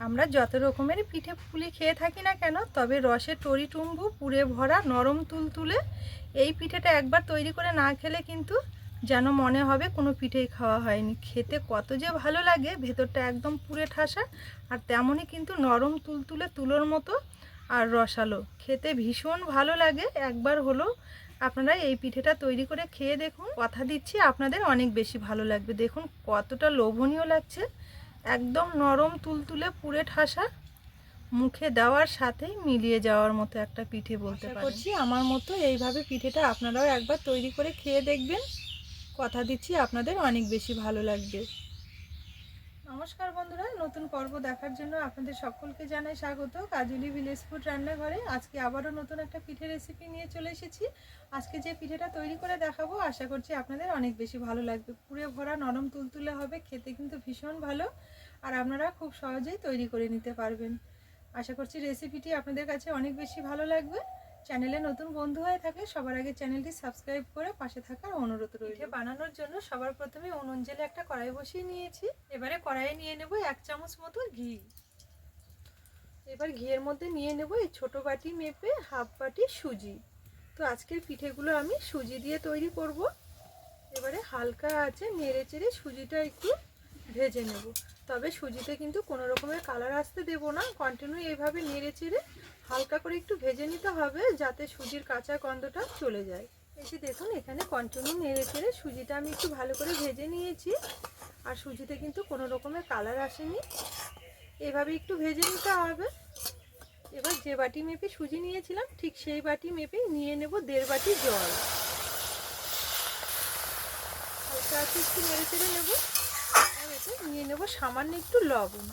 আমরা যত রকমের পিঠে পুলি খেয়ে থাকি না কেন, তবে রসে টরিটুম্বু পুরে ভরা নরম তুলতুলে এই পিঠেটা একবার তৈরি করে না খেলে কিন্তু যেন মনে হবে কোনো পিঠেই খাওয়া হয়নি। খেতে কত যে ভালো লাগে, ভেতরটা একদম পুরে ঠাসা আর তেমনই কিন্তু নরম তুলতুলে তুলোর মতো আর রসালো, খেতে ভীষণ ভালো লাগে। একবার হলো আপনারা এই পিঠেটা তৈরি করে খেয়ে দেখুন, কথা দিচ্ছি আপনাদের অনেক বেশি ভালো লাগবে। দেখুন কতটা লোভনীয় লাগছে, একদম নরম তুলতুলে পুরে ঠাসা, মুখে দেওয়ার সাথেই মিলিয়ে যাওয়ার মতো একটা পিঠে বলতে পারছি। আমার মতো এইভাবে পিঠেটা আপনারাও একবার তৈরি করে খেয়ে দেখবেন, কথা দিচ্ছি আপনাদের অনেক বেশি ভালো লাগবে। নমস্কার বন্ধুরা, নতুন পর্ব দেখার জন্য আপনাদের সকলকে জানাই স্বাগত কাজলি ভিলেজ ফুড রান্নাঘরে। আজকে আবারও নতুন একটা পিঠে রেসিপি নিয়ে চলে এসেছি। আজকে যে পিঠেটা তৈরি করে দেখাবো আশা করছি আপনাদের অনেক বেশি ভালো লাগবে। পুরে ভরা নরম তুলতুলে হবে, খেতে কিন্তু ভীষণ ভালো আর আপনারা খুব সহজেই তৈরি করে নিতে পারবেন। আশা করছি রেসিপিটি আপনাদের কাছে অনেক বেশি ভালো লাগবে। চ্যানেলে নতুন বন্ধু হয়ে থাকলে সবার আগে চ্যানেলটি সাবস্ক্রাইব করে পাশে থাকার অনুরোধ রইল। পিঠে বানানোর জন্য সবার প্রথমে উনুন জেলে একটা কড়াই বসিয়ে নিয়েছি। এবারে কড়াইয়ে নিয়ে নেব 1 চামচ মতো ঘি। এবার ঘিয়ের মধ্যে নিয়ে নেব এই ছোট বাটি মেপে হাফ বাটি সুজি। তো আজকের পিঠেগুলো আমি সুজি দিয়ে তৈরি করব। এবারে হালকা আছে নেড়ে চেড়ে সুজিটা একটু ভেজে নেব, তবে সুজিতে কিন্তু কোনো রকমের কালার আসতে দেব না। কন্টিনিউ এইভাবে নেড়ে চেড়ে হালকা করে একটু ভেজে নিতে হবে, যাতে সুজির কাঁচা গন্ধটা চলে যায়। এই যে দেখুন এখানে কন্টিনিউ নেড়ে চেড়ে সুজিটা আমি একটু ভালো করে ভেজে নিয়েছি আর সুজিতে কিন্তু কোনো রকমের কালার আসেনি। এভাবে একটু ভেজে নিতে হবে। এবার যে বাটি মেপে সুজি নিয়েছিলাম ঠিক সেই বাটি মেপে নিয়ে নেব 1.5 বাটি জল। হালকা আছে একটু নেড়ে চেড়ে নেব। আর এতে নিয়ে নেব সামান্য একটু লবণ।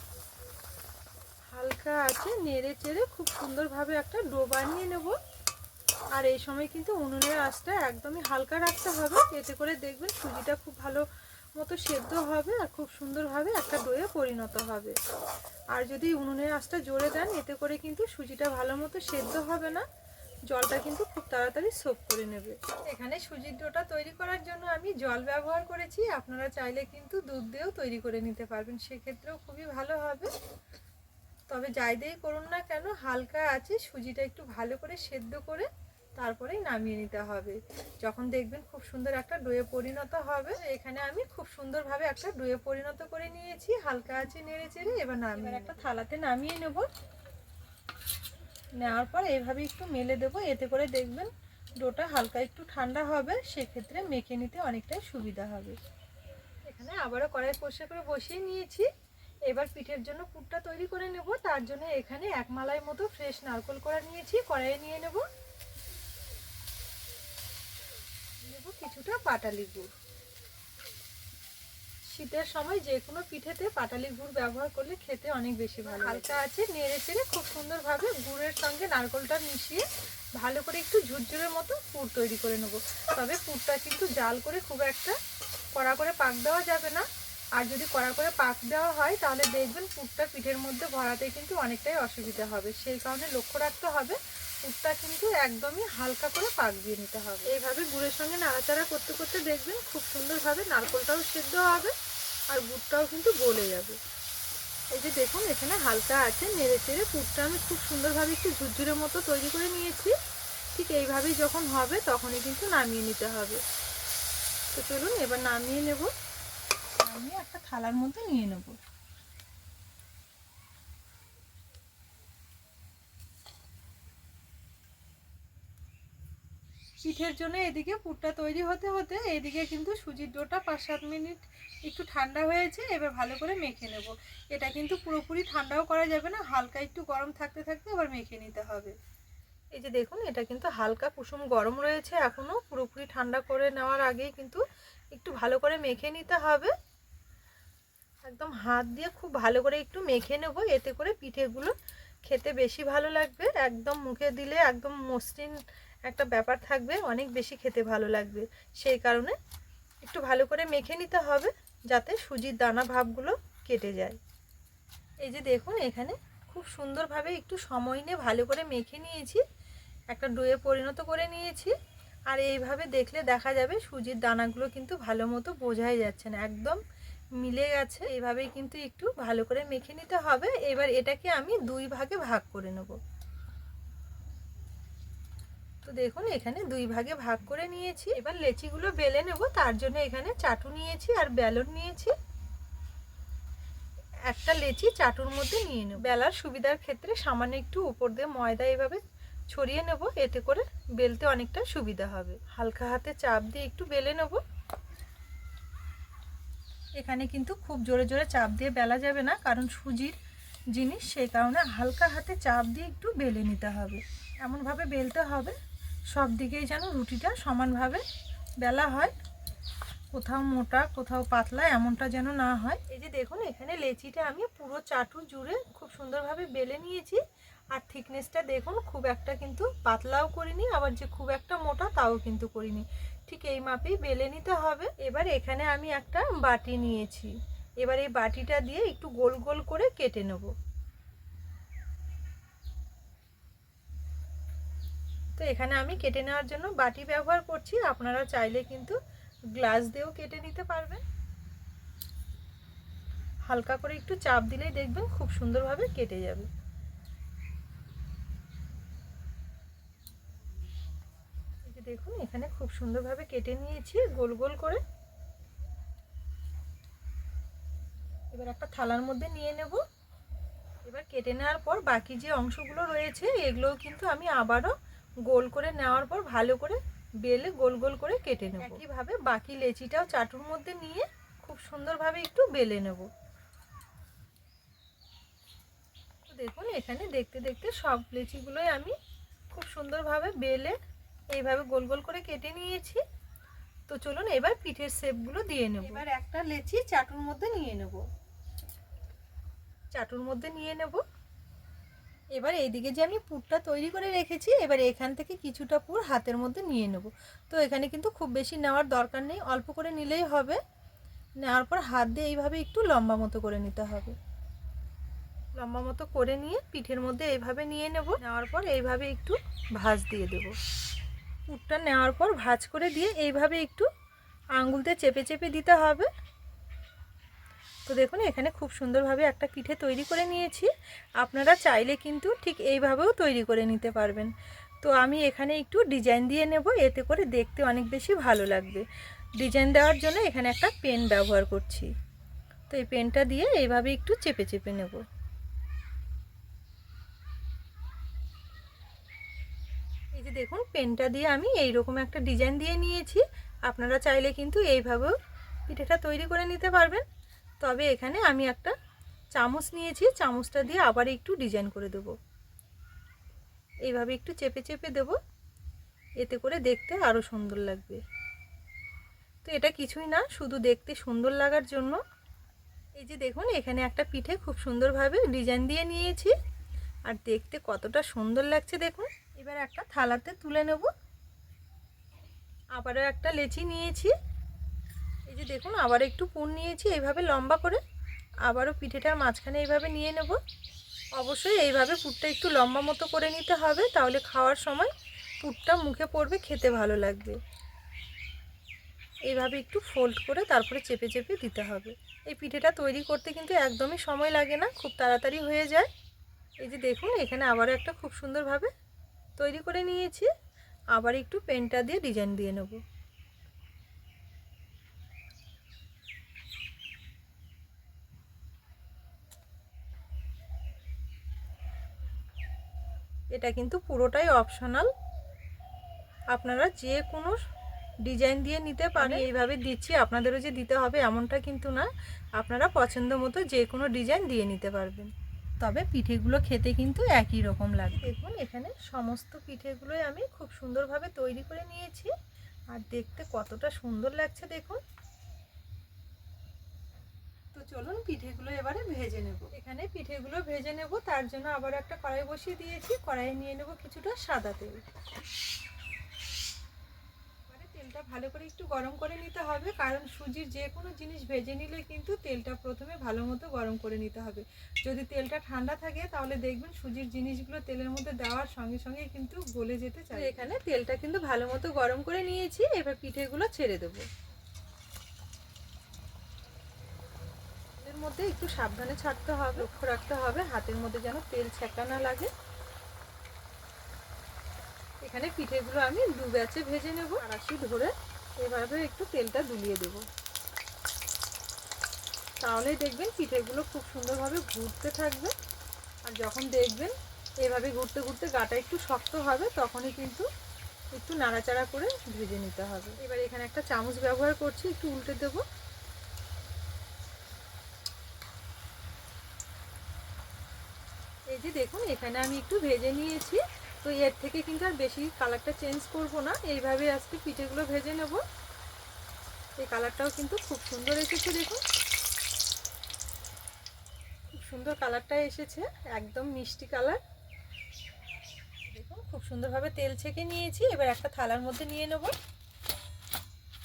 হালকা আছে নেড়ে চেড়ে খুব সুন্দরভাবে একটা ডো বানিয়ে নেব। আর এই সময় কিন্তু উনুনের আঁচটা একদমই হালকা রাখতে হবে, এতে করে দেখবেন সুজিটা খুব ভালো মতো সেদ্ধ হবে আর খুব সুন্দরভাবে একটা ডোয়ে পরিণত হবে। আর যদি উনুনের আঁচটা জোরে দেন এতে করে কিন্তু সুজিটা ভালো মতো সেদ্ধ হবে না, জলটা কিন্তু খুব তাড়াতাড়ি সোক করে নেবে। এখানে সুজির ডোটা তৈরি করার জন্য আমি জল ব্যবহার করেছি, আপনারা চাইলে কিন্তু দুধ দিয়েও তৈরি করে নিতে পারবেন, সেক্ষেত্রেও খুবই ভালো হবে। তবে যাই দিয়েই করুন না কেন হালকা আছে সুজিটা একটু ভালো করে সেদ্ধ করে তারপরেই নামিয়ে নিতে হবে। যখন দেখবেন খুব সুন্দর একটা ডোয়ে পরিণত হবে, এখানে আমি খুব সুন্দরভাবে একটা ডোয়ে পরিণত করে নিয়েছি। হালকা আছে নেড়ে চেড়ে এবার নামিয়ে একটা থালাতে নামিয়ে নেব। নেওয়ার পর এইভাবে একটু মেলে দেবো, এতে করে দেখবেন ডোটা হালকা একটু ঠান্ডা হবে, সেক্ষেত্রে মেখে নিতে অনেকটাই সুবিধা হবে। এখানে আবারও কড়াই পরিষ্কার করে বসিয়ে নিয়েছি। এবার পিঠের জন্য পুরটা তৈরি করে নেব। তার জন্য এখানে 1 মালাই মতো ফ্রেশ নারকেল কোড়া নিয়েছি, কড়াইয়ে নিয়ে নেব। কিছুটা পাটালি গুড়। শীতের সময় যে কোনো পিঠেতে পাটালি গুড় ব্যবহার করলে খেতে অনেক বেশি ভালো। হালকা আছে নেড়ে চেড়ে খুব সুন্দরভাবে গুড়ের সঙ্গে নারকেলটা মিশিয়ে ভালো করে একটু ঝুরঝুরের মতো পুর তৈরি করে নেব। তবে পুরটা কিন্তু জাল করে খুব একটা কড়া করে পাক দেওয়া যাবে না। আর যদি কড়া করে পাক দেওয়া হয় তাহলে দেখবেন পুরটা পিঠের মধ্যে ভরাতে কিন্তু অনেকটাই অসুবিধা হবে, সেই কারণে লক্ষ্য রাখতে হবে পুরটা কিন্তু একদমই হালকা করে পাক দিয়ে নিতে হবে। এইভাবে গুড়ের সঙ্গে নাড়াচাড়া করতে করতে দেখবেন খুব সুন্দরভাবে নারকেলটাও সেদ্ধ হবে আর গুড়টাও কিন্তু গলে যাবে। এই যে দেখুন এখানে হালকা আছে নেড়ে চেড়ে পুরটা আমি খুব সুন্দরভাবে একটু ঝুরঝুরের মতো তৈরি করে নিয়েছি। ঠিক এইভাবেই যখন হবে তখনই কিন্তু নামিয়ে নিতে হবে। তো চলুন এবার নামিয়ে নেব। নামিয়ে একটা থালার মধ্যে নিয়ে নেব। পিঠের জন্য এদিকে পুরটা তৈরি হতে হতে এদিকে কিন্তু সুজির ডোটা 5-7 মিনিট একটু ঠান্ডা হয়েছে। এবার ভালো করে মেখে নেব। এটা কিন্তু পুরোপুরি ঠান্ডাও করা যাবে না, হালকা একটু গরম থাকতে থাকতে আবার মেখে নিতে হবে। এই যে দেখুন এটা কিন্তু হালকা কুসুম গরম রয়েছে এখনো, পুরোপুরি ঠান্ডা করে নেওয়ার আগেই কিন্তু একটু ভালো করে মেখে নিতে হবে। একদম হাত দিয়ে খুব ভালো করে একটু মেখে নেব, এতে করে পিঠেগুলো খেতে বেশি ভালো লাগবে। একদম মুখে দিলে একদম মসৃণ একটা ব্যাপার থাকবে, অনেক বেশি খেতে ভালো লাগবে। সেই কারণে একটু ভালো করে মেখে নিতে হবে যাতে সুজির দানা ভাবগুলো কেটে যায়। এই যে দেখুন এখানে খুব সুন্দরভাবে একটু সময় নিয়ে ভালো করে মেখে নিয়েছি, একটা ডোয়ে পরিণত করে নিয়েছি। আর এইভাবে দেখলে দেখা যাবে সুজির দানাগুলো কিন্তু ভালো মতো বোঝাই যাচ্ছে না, একদম মিলে গেছে। এইভাবেই কিন্তু একটু ভালো করে মেখে নিতে হবে। এবার এটাকে আমি 2 ভাগে ভাগ করে নেব। তো দেখুন এখানে 2 ভাগে ভাগ করে নিয়েছি। এবার লেচিগুলো বেলে নেব। তার জন্য এখানে চাটু নিয়েছি আর বেলন নিয়েছি। একটা লেচি চাটুর মধ্যে নিয়ে নেব। বেলার সুবিধার ক্ষেত্রে সামান্য একটু উপর দিয়ে ময়দা এভাবে ছড়িয়ে নেব, এতে করে বেলতে অনেকটা সুবিধা হবে। হালকা হাতে চাপ দিয়ে একটু বেলে নেব। এখানে কিন্তু খুব জোরে জোরে চাপ দিয়ে বেলা যাবে না, কারণ সুজির জিনিস, সেই কারণে হালকা হাতে চাপ দিয়ে একটু বেলে নিতে হবে। এমনভাবে বেলতে হবে সব দিকেই যেন রুটিটা সমানভাবে বেলা হয়, কোথাও মোটা কোথাও পাতলা এমনটা যেন না হয়। এই যে দেখুন এখানে লেচিটা আমি পুরো চাটু জুড়ে খুব সুন্দরভাবে বেলে নিয়েছি। আর থিকনেসটা দেখুন, খুব একটা কিন্তু পাতলাও করিনি, আবার যে খুব একটা মোটা তাও কিন্তু করিনি, ঠিক এই মাপেই বেলে নিতে হবে। এবার এখানে আমি একটা বাটি নিয়েছি। এবার এই বাটিটা দিয়ে একটু গোল গোল করে কেটে নেব। তো এখানে আমি কেটে নেওয়ার জন্য বাটি ব্যবহার করছি, আপনারা চাইলে কিন্তু গ্লাস দিয়েও কেটে নিতে পারবেন। হালকা করে একটু চাপ দিলেই দেখবেন খুব সুন্দরভাবে কেটে যাবে। এই যে দেখুন এখানে খুব সুন্দরভাবে কেটে নিয়েছি গোল গোল করে। এবার একটা থালার মধ্যে নিয়ে নেব। এবার কেটে নেওয়ার পর বাকি যে অংশগুলো রয়েছে এগুলোও কিন্তু আমি আবারও গোল করে নেওয়ার পর ভালো করে বেলে গোল গোল করে কেটে নেব। একইভাবে বাকি লেচিটাও চাটুর মধ্যে নিয়ে খুব সুন্দরভাবে একটু বেলে নেব। তো দেখুন এখানে দেখতে দেখতে সব লেচিগুলোই আমি খুব সুন্দরভাবে বেলে এইভাবে গোল গোল করে কেটে নিয়েছি। তো চলুন এবার পিঠের শেপগুলো দিয়ে নেব। এবার একটা লেচি চাটুর মধ্যে নিয়ে নেব। চাটুর মধ্যে নিয়ে নেব। এবার এইদিকে যে আমি পুরটা তৈরি করে রেখেছি, এবার এখান থেকে কিছুটা পুর হাতের মধ্যে নিয়ে নেব। তো এখানে কিন্তু খুব বেশি নেওয়ার দরকার নেই, অল্প করে নিলেই হবে। নেওয়ার পর হাত দিয়ে এইভাবে একটু লম্বা মতো করে নিতে হবে। লম্বা মতো করে নিয়ে পিঠের মধ্যে এইভাবে নিয়ে নেব। নেওয়ার পর এইভাবে একটু ভাঁজ দিয়ে দেব। পুরটা নেওয়ার পর ভাঁজ করে দিয়ে এইভাবে একটু আঙুল দিয়ে চেপে চেপে দিতে হবে। তো দেখুন এখানে খুব সুন্দরভাবে একটা পিঠে তৈরি করে নিয়েছি। আপনারা চাইলে কিন্তু ঠিক এইভাবেও তৈরি করে নিতে পারবেন। তো আমি এখানে একটু ডিজাইন দিয়ে নেব, এতে করে দেখতে অনেক বেশি ভালো লাগবে। ডিজাইন দেওয়ার জন্য এখানে একটা পেন ব্যবহার করছি। তো এই পেনটা দিয়ে এইভাবে একটু চেপে চেপে নেব। এই যে দেখুন পেনটা দিয়ে আমি এইরকম একটা ডিজাইন দিয়ে নিয়েছি। আপনারা চাইলে কিন্তু এইভাবেও পিঠেটা তৈরি করে নিতে পারবেন। তবে এখানে আমি একটা চামচ নিয়েছি, চামচটা দিয়ে আবার একটু ডিজাইন করে দেব। এইভাবে একটু চেপে চেপে দেব, এতে করে দেখতে আরও সুন্দর লাগবে। তো এটা কিছুই না, শুধু দেখতে সুন্দর লাগার জন্য। এই যে দেখুন এখানে একটা পিঠে খুব সুন্দরভাবে ডিজাইন দিয়ে নিয়েছি, আর দেখতে কতটা সুন্দর লাগছে দেখুন। এবার একটা থালাতে তুলে নেব। আবারও একটা লেচি নিয়েছি। এই যে দেখুন আবার একটু পুর নিয়েছি এইভাবে লম্বা করে। আবারও পিঠেটার মাঝখানে এইভাবে নিয়ে নেব। অবশ্যই এইভাবে পুরটা একটু লম্বা মতো করে নিতে হবে, তাহলে খাওয়ার সময় পুরটা মুখে পড়বে, খেতে ভালো লাগবে। এইভাবে একটু ফোল্ড করে তারপরে চেপে চেপে দিতে হবে। এই পিঠেটা তৈরি করতে কিন্তু একদমই সময় লাগে না, খুব তাড়াতাড়ি হয়ে যায়। এই যে দেখুন এখানে আবারও একটা খুব সুন্দরভাবে তৈরি করে নিয়েছি। আবার একটু পেনটা দিয়ে ডিজাইন দিয়ে নেব। এটা কিন্তু পুরোটাই অপশনাল, আপনারা যে কোনো ডিজাইন দিয়ে নিতে পারেন। এইভাবে দিচ্ছি, আপনাদেরও যে দিতে হবে এমনটা কিন্তু না, আপনারা পছন্দ মতো যে কোনো ডিজাইন দিয়ে নিতে পারবেন। তবে পিঠেগুলো খেতে কিন্তু একই রকম লাগে। দেখুন এখানে সমস্ত পিঠেগুলোই আমি খুব সুন্দরভাবে তৈরি করে নিয়েছি, আর দেখতে কতটা সুন্দর লাগছে দেখুন। তো চলুন পিঠেগুলো এবারে ভেজে নেব। এখানে পিঠেগুলো ভেজে নেব, তার জন্য আবার একটা কড়াই বসিয়ে দিয়েছি। কড়াইয়ে নিয়ে নেব কিছুটা সাদা তেল। তেলটা ভালো করে একটু গরম করে নিতে হবে, কারণ সুজির যে কোনো জিনিস ভেজে নিলে কিন্তু তেলটা প্রথমে ভালো মতো গরম করে নিতে হবে। যদি তেলটা ঠান্ডা থাকে তাহলে দেখবেন সুজির জিনিসগুলো তেলের মধ্যে দেওয়ার সঙ্গে সঙ্গে কিন্তু গলে যেতে চায়। এখানে তেলটা কিন্তু ভালো মতো গরম করে নিয়েছি। এবার পিঠেগুলো ছেড়ে দেবো। মধ্যে একটু সাবধানে ছাড়তে হবে, লক্ষ্য রাখতে হবে হাতের মধ্যে যেন তেল ছেঁকা না লাগে। এখানে পিঠেগুলো আমি দু ব্যাচে ভেজে নেব। কড়াইতে ধরে এভাবে একটু তেলটা দুলিয়ে দেব, তাহলেই দেখবেন পিঠেগুলো খুব সুন্দরভাবে ঘুরতে থাকবে। আর যখন দেখবেন এভাবে ঘুরতে ঘুরতে গাটা একটু শক্ত হবে, তখনই কিন্তু একটু নাড়াচাড়া করে ভেজে নিতে হবে। এবার এখানে একটা চামচ ব্যবহার করছি, একটু উল্টে দেব। এই যে দেখুন এখানে আমি একটু ভেজে নিয়েছি, তো এর থেকে কিন্তু আর বেশি কালারটা চেঞ্জ করব না, এইভাবে আজকে পিঠেগুলো ভেজে নেব। এই কালারটাও কিন্তু খুব সুন্দর এসেছে, দেখুন খুব সুন্দর কালারটা এসেছে, একদম মিষ্টি কালার। দেখুন খুব সুন্দরভাবে তেল ছেঁকে নিয়েছি। এবার একটা থালার মধ্যে নিয়ে নেব।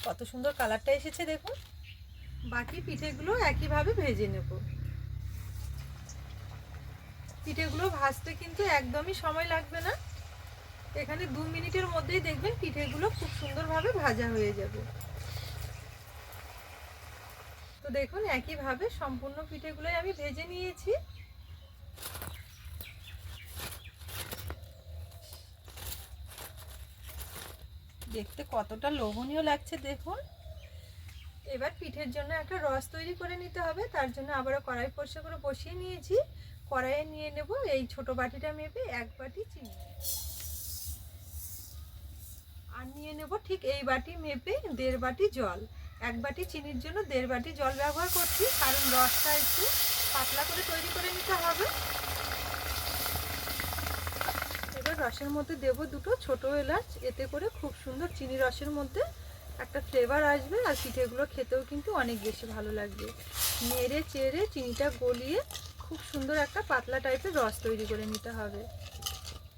কত সুন্দর কালারটা এসেছে দেখুন। বাকি পিঠেগুলো একইভাবে ভেজে নেব। পিঠেগুলো ভাজতে কিন্তু একদমই সময় লাগবে না, এখানে 2 মিনিটের মধ্যেই দেখবেন পিঠেগুলো খুব সুন্দরভাবে ভাজা হয়ে যাবে। তো দেখুন একইভাবে সম্পূর্ণ পিঠেগুলোই আমি ভেজে নিয়েছি। দেখতে কতটা লোভনীয় লাগছে দেখুন। এবার পিঠের জন্য একটা রস তৈরি করে নিতে হবে, তার জন্য আবারও কড়াই পরিষ্কার করে বসিয়ে নিয়েছি। কড়াইয়ে নিয়ে নেব এই ছোট বাটিটা মেপে 1 বাটি চিনি, আর নিয়ে নেব ঠিক এই বাটি মেপে 1.5 বাটি জল। 1 বাটি চিনির জন্য 1.5 বাটি জল ব্যবহার করছি, কারণ রসটা একটু পাতলা করে তৈরি করে নিতে হবে। এবার রসের মধ্যে দেব 2টো ছোট এলাচ, এতে করে খুব সুন্দর চিনি রসের মধ্যে একটা ফ্লেভার আসবে, আর পিঠেগুলো খেতেও কিন্তু অনেক বেশি ভালো লাগবে। নেড়ে চেড়ে চিনিটা গলিয়ে খুব সুন্দর একটা পাতলা টাইপের রস তৈরি করে নিতে হবে।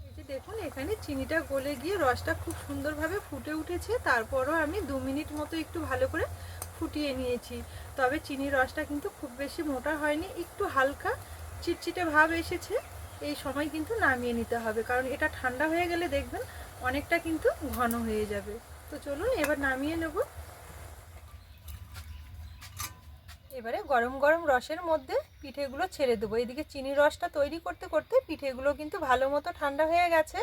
এই যে দেখুন এখানে চিনিটা গলে গিয়ে রসটা খুব সুন্দরভাবে ফুটে উঠেছে। তারপরও আমি 2 মিনিট মতো একটু ভালো করে ফুটিয়ে নিয়েছি। তবে চিনির রসটা কিন্তু খুব বেশি মোটা হয়নি, একটু হালকা চিটচিটে ভাব এসেছে। এই সময় কিন্তু নামিয়ে নিতে হবে, কারণ এটা ঠান্ডা হয়ে গেলে দেখবেন অনেকটা কিন্তু ঘন হয়ে যাবে। তো চলুন এবার নামিয়ে নেব। এবারে গরম গরম রসের মধ্যে পিঠেগুলো ছেড়ে দেবো। এদিকে চিনি রসটা তৈরি করতে করতে পিঠেগুলো কিন্তু ভালো মতো ঠান্ডা হয়ে গেছে।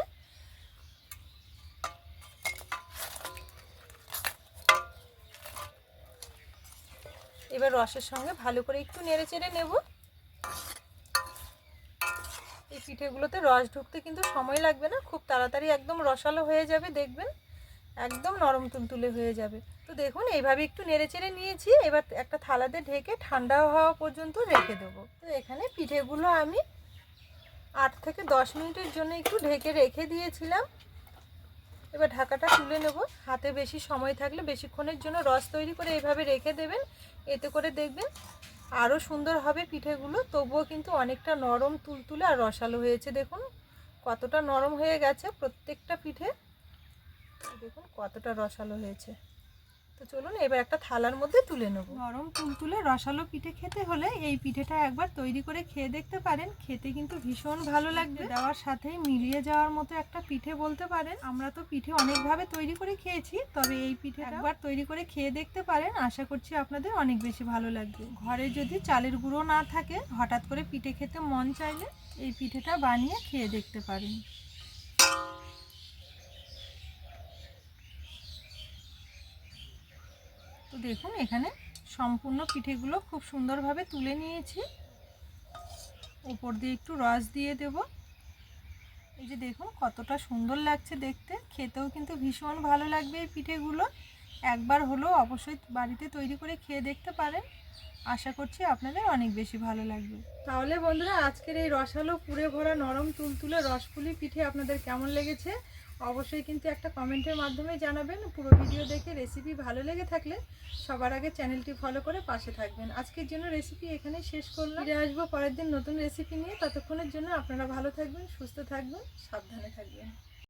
এবার রসের সঙ্গে ভালো করে একটু নেড়ে চেড়ে নেব। এই পিঠেগুলোতে রস ঢুকতে কিন্তু সময় লাগবে না, খুব তাড়াতাড়ি একদম রসালো হয়ে যাবে, দেখবেন একদম নরম তুলতুলে হয়ে যাবে। তো দেখুন এইভাবে একটু নেড়ে চেড়ে নিয়েছি। এবার একটা থালাতে ঢেকে ঠান্ডা হওয়া পর্যন্ত রেখে দেবো। তো এখানে পিঠেগুলো আমি 8 থেকে 10 মিনিটের জন্য একটু ঢেকে রেখে দিয়েছিলাম। এবার ঢাকাটা তুলে নেব। হাতে বেশি সময় থাকলে বেশিক্ষণের জন্য রস তৈরি করে এইভাবে রেখে দেবেন, এতে করে দেখবেন আরও সুন্দর হবে পিঠেগুলো। তবুও কিন্তু অনেকটা নরম তুলতুলে আর রসালো হয়েছে, দেখুন কতটা নরম হয়ে গেছে প্রত্যেকটা পিঠে, দেখুন কতটা রসালো হয়েছে। তো চলুন এবার একটা থালার মধ্যে তুলে নেব। নরম তুলতুলে রসালো পিঠে খেতে হলে এই পিঠেটা একবার তৈরি করে খেয়ে দেখতে পারেন, খেতে কিন্তু ভীষণ ভালো লাগবে। দেওয়ার সাথে মিলিয়ে যাওয়ার মতো একটা পিঠে বলতে পারেন। আমরা তো পিঠে অনেকভাবে তৈরি করে খেয়েছি, তবে এই পিঠে একবার তৈরি করে খেয়ে দেখতে পারেন, আশা করছি আপনাদের অনেক বেশি ভালো লাগবে। ঘরে যদি চালের গুঁড়ো না থাকে, হঠাৎ করে পিঠে খেতে মন চাইলে এই পিঠেটা বানিয়ে খেয়ে দেখতে পারেন। তো দেখুন এখানে সম্পূর্ণ পিঠেগুলো খুব সুন্দরভাবে তুলে নিয়েছি। উপর দিয়ে একটু রস দিয়ে দেব। এই যে দেখুন কতটা সুন্দর লাগছে দেখতে, খেতেও কিন্তু ভীষণ ভালো লাগবে এই পিঠেগুলো। একবার হলেও অবশ্যই বাড়িতে তৈরি করে খেয়ে দেখতে পারেন, আশা করছি আপনাদের অনেক বেশি ভালো লাগবে। তাহলে বন্ধুরা আজকের এই রসালো পুরে ভরা নরম তুলতুলে রসপুলি পিঠে আপনাদের কেমন লেগেছে অবশ্যই কিন্তু একটা কমেন্টের মাধ্যমে জানাবেন। পুরো ভিডিও দেখে রেসিপি ভালো লেগে থাকলে সবার আগে চ্যানেলটি ফলো করে পাশে থাকবেন। আজকের জন্য রেসিপি এখানেই শেষ করলাম, ফিরে আসবো পরের দিন নতুন রেসিপি নিয়ে। ততক্ষণের জন্য আপনারা ভালো থাকবেন, সুস্থ থাকবেন, সাবধানে থাকবেন।